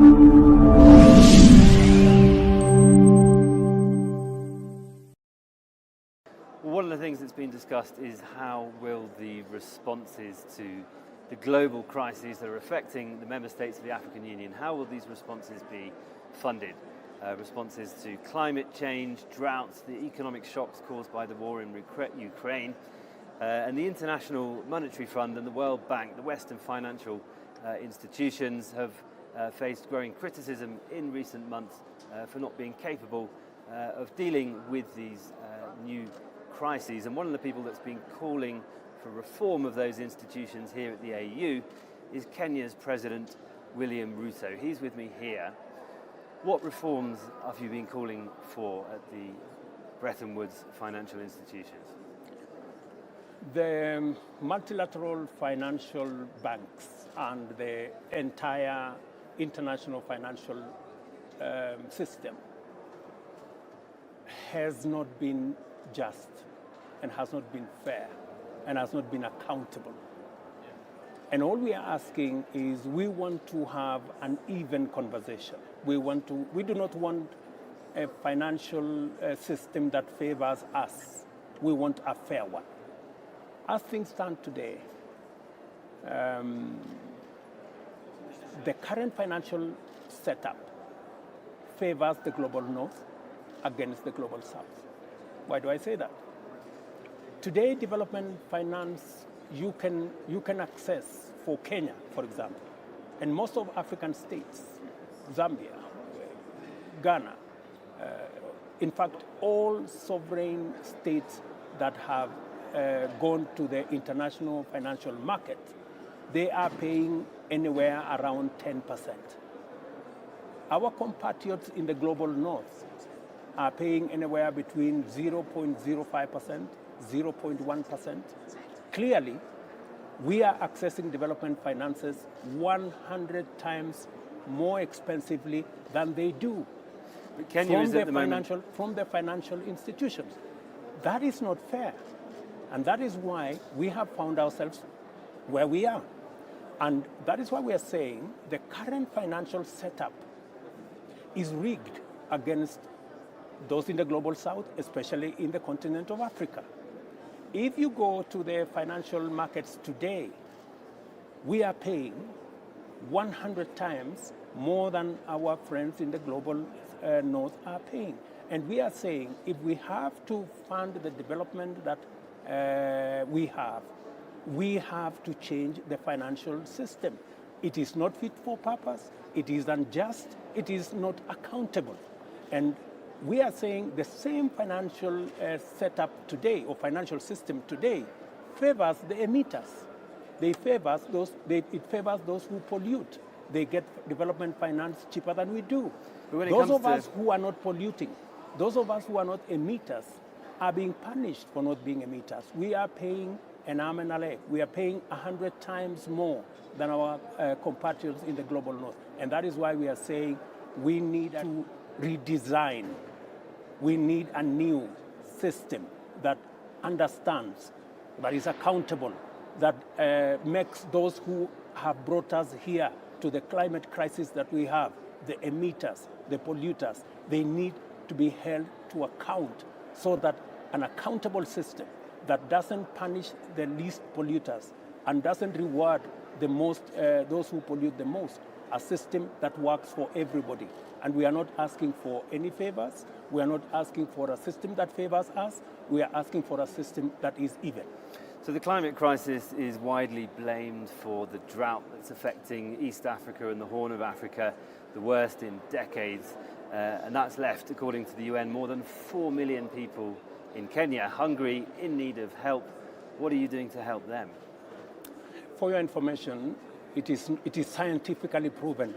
One of the things that's been discussed is how will the responses to the global crises that are affecting the member states of the African Union, how will these responses be funded? Responses to climate change, droughts, the economic shocks caused by the war in Ukraine, and the International Monetary Fund and the World Bank, the Western financial institutions have faced growing criticism in recent months for not being capable of dealing with these new crises. And one of the people that's been calling for reform of those institutions here at the AU is Kenya's President William Ruto. He's with me here. What reforms have you been calling for at the Bretton Woods financial institutions? The multilateral financial banks and the entire international financial system has not been just and has not been fair and has not been accountable. And all we are asking is we want to have an even conversation. We do not want a financial system that favors us. We want a fair one. As things stand today, the current financial setup favors the global north against the global south. Why do I say that? Today, development finance you can access for Kenya, for example, and most of African states, Zambia, Ghana, in fact, all sovereign states that have gone to the international financial market, they are paying anywhere around 10%. Our compatriots in the global north are paying anywhere between 0.05%, 0.1%. Clearly, we are accessing development finances 100 times more expensively than they do from the financial institutions. That is not fair. And that is why we have found ourselves where we are. And that is why we are saying the current financial setup is rigged against those in the global south, especially in the continent of Africa. If you go to the financial markets today, we are paying 100 times more than our friends in the global north are paying. And we are saying if we have to fund the development that we have to change the financial system. It is not fit for purpose, it is unjust, it is not accountable. And we are saying the same financial setup today, or financial system today, favors the emitters. It favors those who pollute. They get development finance cheaper than we do. Those of us who are not polluting, those of us who are not emitters, are being punished for not being emitters. We are paying an arm and a leg. We are paying 100 times more than our compatriots in the global north. And that is why we are saying we need to redesign. We need a new system that understands, that is accountable, that makes those who have brought us here to the climate crisis that we have, the emitters, the polluters, they need to be held to account, so that an accountable system that doesn't punish the least polluters and doesn't reward the most, those who pollute the most, a system that works for everybody. And we are not asking for any favors. We are not asking for a system that favors us. We are asking for a system that is even. So the climate crisis is widely blamed for the drought that's affecting East Africa and the Horn of Africa, the worst in decades. And that's left, according to the UN, more than 4 million people in Kenya, hungry, in need of help. What are you doing to help them? For your information, it is scientifically proven.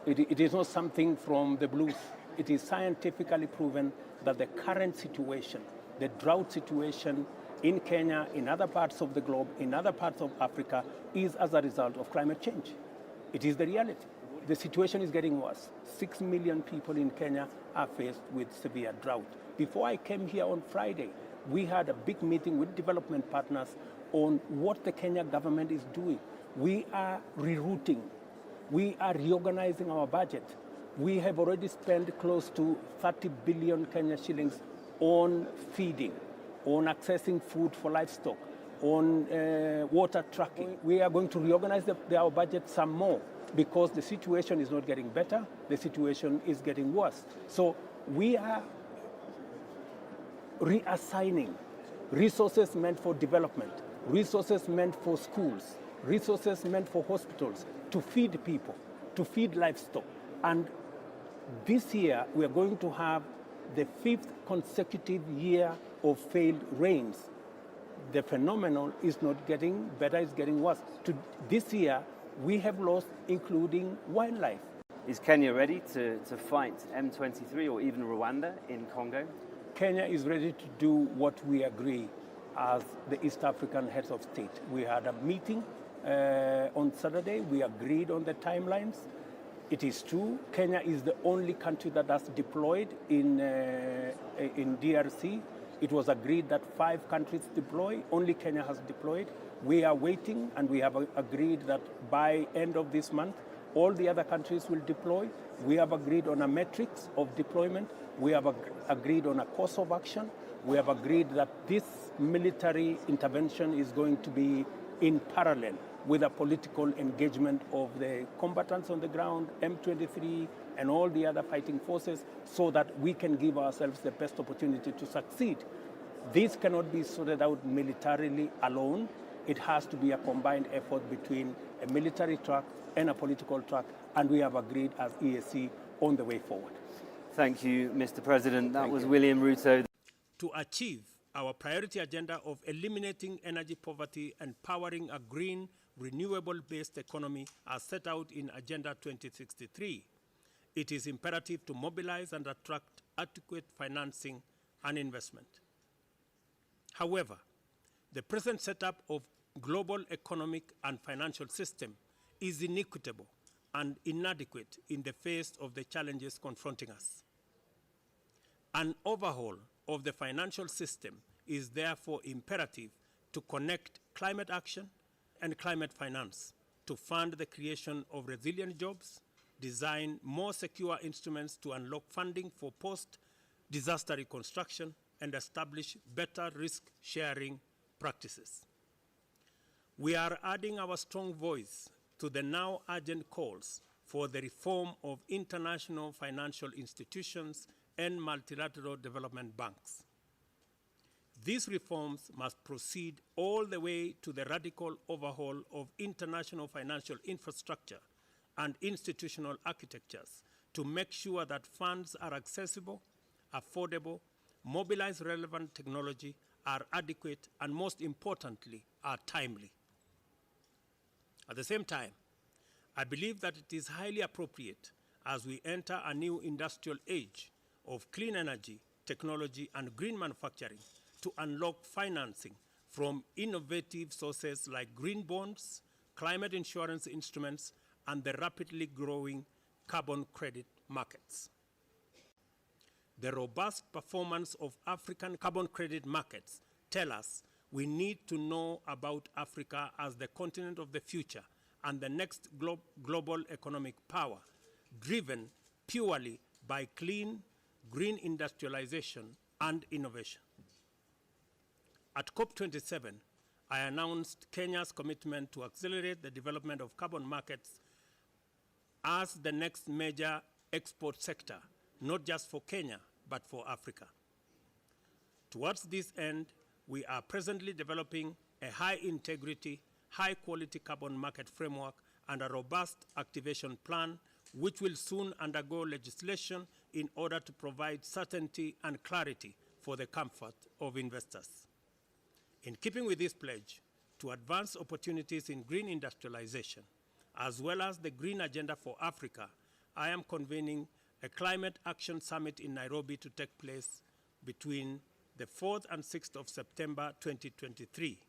It is not something from the blues. It is scientifically proven that the current situation, the drought situation in Kenya, in other parts of the globe, in other parts of Africa, is as a result of climate change. It is the reality. The situation is getting worse. 6 million people in Kenya are faced with severe drought. Before I came here on Friday, we had a big meeting with development partners on what the Kenya government is doing. We are rerouting We are reorganizing our budget. We have already spent close to 30 billion Kenya shillings on feeding, on accessing food for livestock, on water tracking. We are going to reorganize our budget some more because the situation is not getting better, the situation is getting worse. So we are reassigning resources meant for development, resources meant for schools, resources meant for hospitals, to feed people, to feed livestock. And this year, we are going to have the 5th consecutive year of failed rains. The phenomenon is not getting better, it's getting worse. This year, we have lost, including wildlife. Is Kenya ready to fight M23 or even Rwanda in Congo? Kenya is ready to do what we agree as the East African heads of state. We had a meeting on Saturday. We agreed on the timelines. It is true, Kenya is the only country that has deployed in DRC. It was agreed that 5 countries deploy. Only Kenya has deployed. We are waiting, and we have agreed that by end of this month, all the other countries will deploy. We have agreed on a metrics of deployment. We have agreed on a course of action. We have agreed that this military intervention is going to be in parallel with a political engagement of the combatants on the ground, M23, and all the other fighting forces, so that we can give ourselves the best opportunity to succeed. This cannot be sorted out militarily alone. It has to be a combined effort between a military track and a political track, and we have agreed as EAC on the way forward. Thank you, Mr. President. That was William Ruto. To achieve our priority agenda of eliminating energy poverty and powering a green, renewable-based economy as set out in Agenda 2063, it is imperative to mobilize and attract adequate financing and investment. However, the present setup of global economic and financial system is inequitable and inadequate in the face of the challenges confronting us. An overhaul of the financial system is therefore imperative to connect climate action and climate finance, to fund the creation of resilient jobs, design more secure instruments to unlock funding for post-disaster reconstruction, and establish better risk-sharing practices. We are adding our strong voice to the now urgent calls for the reform of international financial institutions and multilateral development banks. These reforms must proceed all the way to the radical overhaul of international financial infrastructure and institutional architectures to make sure that funds are accessible, affordable, mobilize relevant technology, are adequate, and most importantly, are timely. At the same time, I believe that it is highly appropriate as we enter a new industrial age of clean energy, technology, and green manufacturing to unlock financing from innovative sources like green bonds, climate insurance instruments, and the rapidly growing carbon credit markets. The robust performance of African carbon credit markets tell us we need to know about Africa as the continent of the future and the next global economic power, driven purely by clean, green industrialization and innovation. At COP27, I announced Kenya's commitment to accelerate the development of carbon markets as the next major export sector, not just for Kenya, but for Africa. Towards this end, we are presently developing a high-integrity, high-quality carbon market framework and a robust activation plan, which will soon undergo legislation in order to provide certainty and clarity for the comfort of investors. In keeping with this pledge to advance opportunities in green industrialization, as well as the green agenda for Africa, I am convening a Climate Action Summit in Nairobi to take place between the 4th and 6th of September 2023.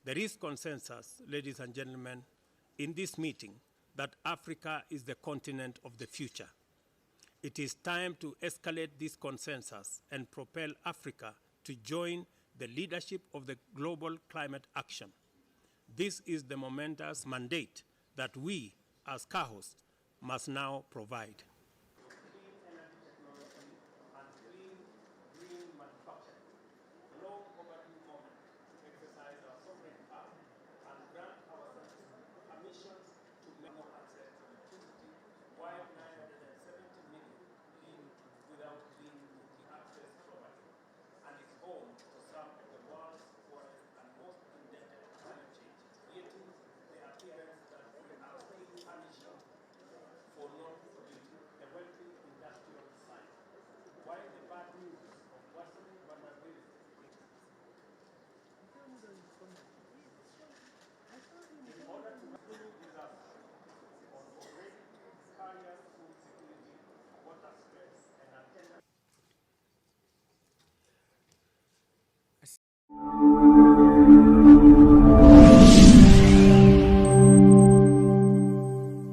There is consensus, ladies and gentlemen, in this meeting that Africa is the continent of the future. It is time to escalate this consensus and propel Africa to join the leadership of the global climate action. This is the momentous mandate that we, as car hosts, must now provide.